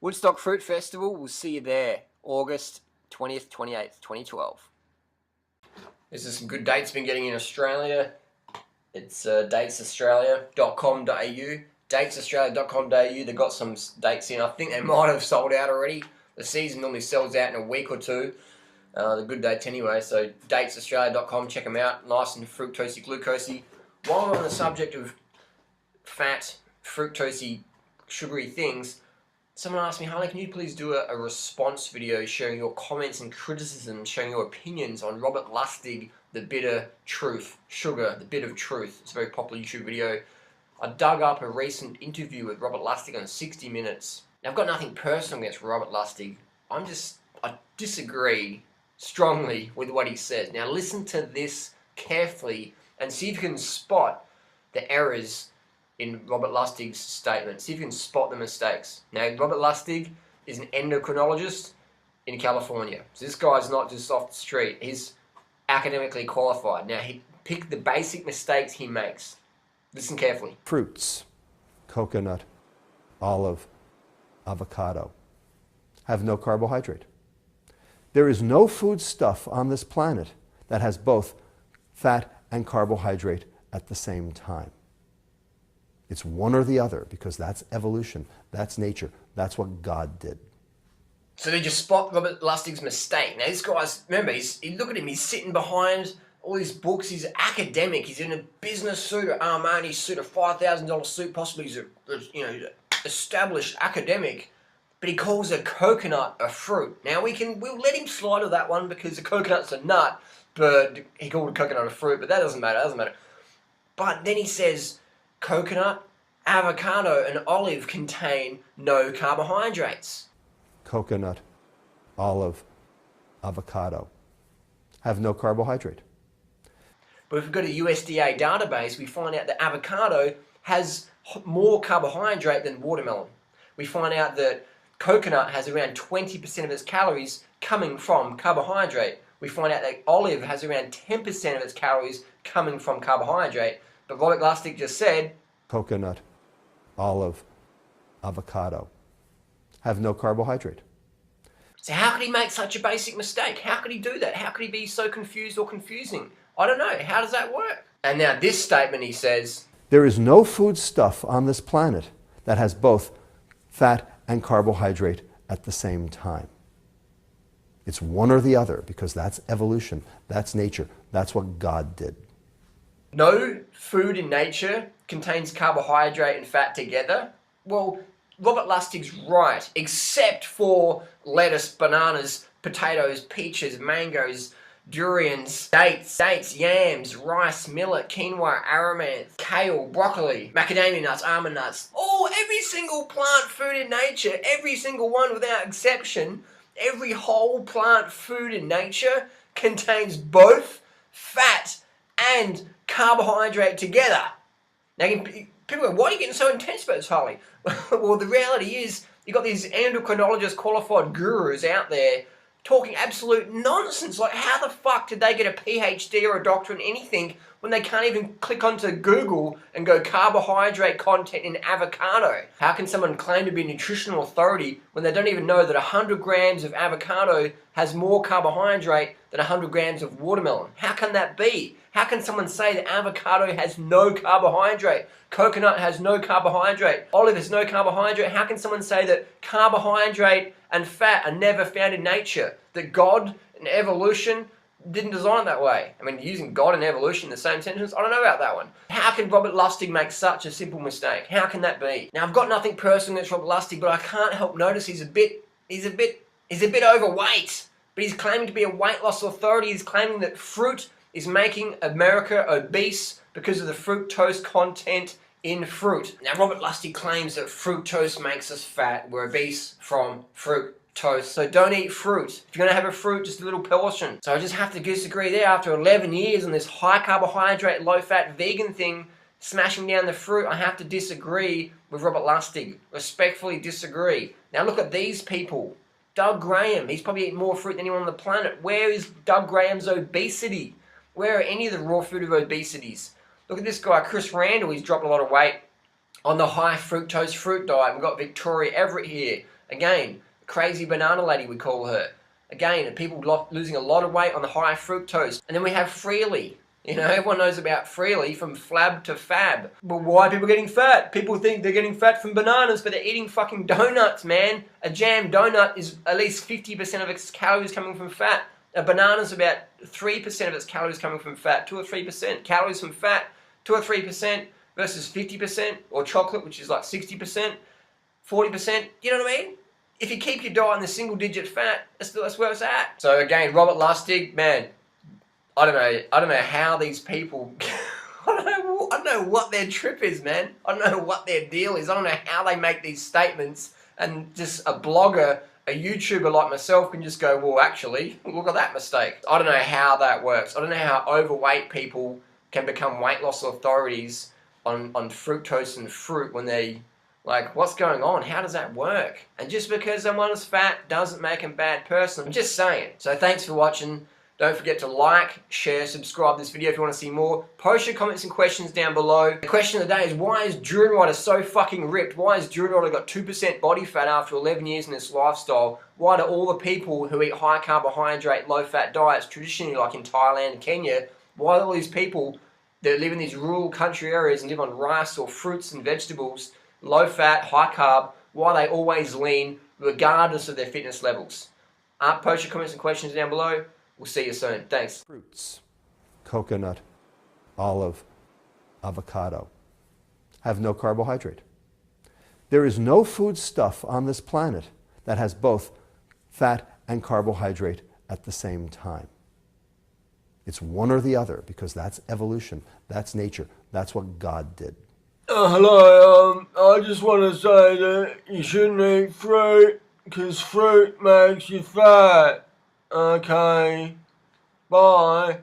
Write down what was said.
Woodstock Fruit Festival, we'll see you there, August 20th, 28th, 2012. This is some good dates been getting in Australia. It's datesaustralia.com.au, datesaustralia.com.au. They've got some dates in. I think they might have sold out already. The season normally sells out in a week or two. The good dates anyway, so datesaustralia.com, check them out. Nice and fructosey, glucosey. While we're on the subject of fat, fructosey, sugary things, someone asked me, Harley, can you please do a response video showing your comments and criticisms, showing your opinions on Robert Lustig, The Bitter Truth, Sugar, The Bit of Truth. It's a very popular YouTube video. I dug up a recent interview with Robert Lustig on 60 Minutes. Now, I've got nothing personal against Robert Lustig. I disagree strongly with what he says. Now, listen to this carefully and see if you can spot the errors in Robert Lustig's statement. See if you can spot the mistakes. Now, Robert Lustig is an endocrinologist in California. So this guy's not just off the street. He's academically qualified. Now, he picked the basic mistakes he makes. Listen carefully. Fruits, coconut, olive, avocado, have no carbohydrate. There is no foodstuff on this planet that has both fat and carbohydrate at the same time. It's one or the other because that's evolution, that's nature, that's what God did. So did you spot Robert Lustig's mistake? Now this guy's, remember, look at him, he's sitting behind all these books, he's an academic, he's in a business suit, an Armani suit, a $5,000 suit, possibly he's a established academic, but he calls a coconut a fruit. Now we'll let him slide with that one because the coconut's a nut, but he called a coconut a fruit, but that doesn't matter, But then he says, coconut, avocado, and olive contain no carbohydrates. Coconut, olive, avocado have no carbohydrate. But if we go to the USDA database, we find out that avocado has more carbohydrate than watermelon. We find out that coconut has around 20% of its calories coming from carbohydrate. We find out that olive has around 10% of its calories coming from carbohydrate. But Robert Lustig just said, coconut, olive, avocado have no carbohydrate. So how could he make such a basic mistake? How could he do that? How could he be so confused or confusing? I don't know. How does that work? And now this statement, he says, there is no foodstuff on this planet that has both fat and carbohydrate at the same time. It's one or the other because that's evolution, that's nature, that's what God did. No food in nature contains carbohydrate and fat together. Well, Robert Lustig's right, except for lettuce, bananas, potatoes, peaches, mangoes, durians, dates, yams, rice, millet, quinoa, amaranth, kale, broccoli, macadamia nuts, almond nuts. Every single plant food in nature, every single one without exception, every whole plant food in nature contains both fat and carbohydrate together. Now, people go, why are you getting so intense about this, Harley? Well, the reality is, you've got these endocrinologist qualified gurus out there talking absolute nonsense. Like, how the fuck did they get a PhD or a doctorate in anything when they can't even click onto Google and go carbohydrate content in avocado? How can someone claim to be a nutritional authority when they don't even know that 100 grams of avocado has more carbohydrate than 100 grams of watermelon? How can that be? How can someone say that avocado has no carbohydrate? Coconut has no carbohydrate. Olive has no carbohydrate. How can someone say that carbohydrate and fat are never found in nature? That God and evolution didn't design it that way. I mean, using God and evolution in the same sentence, I don't know about that one. How can Robert Lustig make such a simple mistake? How can that be? Now, I've got nothing personal against Robert Lustig, but I can't help notice he's a bit overweight. But he's claiming to be a weight loss authority. He's claiming that fruit is making America obese because of the fructose content in fruit. Now, Robert Lustig claims that fructose makes us fat. We're obese from fructose. So don't eat fruit. If you're going to have a fruit, just a little portion. So I just have to disagree there. After 11 years on this high carbohydrate, low fat vegan thing, smashing down the fruit, I have to disagree with Robert Lustig. Respectfully disagree. Now look at these people. Doug Graham, he's probably eaten more fruit than anyone on the planet. Where is Doug Graham's obesity? Where are any of the raw food of obesities? Look at this guy, Chris Randall, he's dropped a lot of weight on the high fructose fruit diet. We've got Victoria Everett here, Again, crazy banana lady, we call her. Again, people losing a lot of weight on the high fructose. And then we have Freely. You know, everyone knows about Freely, from flab to fab. But why are people getting fat? People think they're getting fat from bananas, but they're eating fucking donuts, man. A jam donut is at least 50% of its calories coming from fat. A banana's about 3% of its calories coming from fat, 2 or 3%. Calories from fat, 2 or 3% versus 50%, or chocolate, which is like 60%, 40%. You know what I mean? If you keep your diet in the single-digit fat, that's where it's at. So again, Robert Lustig, man, I don't know how these people. I don't know what their trip is, man. I don't know what their deal is. I don't know how they make these statements, and just a blogger, a YouTuber like myself can just go, well, actually, look at that mistake. I don't know how that works. I don't know how overweight people can become weight loss authorities on fructose and fruit when they, like, what's going on? How does that work? And just because someone is fat doesn't make them a bad person. I'm just saying. So thanks for watching. Don't forget to like, share, subscribe this video if you want to see more. Post your comments and questions down below. The question of the day is, why is Durianrider so fucking ripped? Why has Durianrider got 2% body fat after 11 years in this lifestyle? Why do all the people who eat high carbohydrate, low fat diets, traditionally like in Thailand and Kenya, why do all these people that live in these rural country areas and live on rice or fruits and vegetables, low fat, high carb, why are they always lean regardless of their fitness levels? Post your comments and questions down below. We'll see you soon. Thanks. Fruits, coconut, olive, avocado, have no carbohydrate. There is no foodstuff on this planet that has both fat and carbohydrate at the same time. It's one or the other, because that's evolution, that's nature, that's what God did. Hello, I just want to say that you shouldn't eat fruit, because fruit makes you fat. Okay, bye.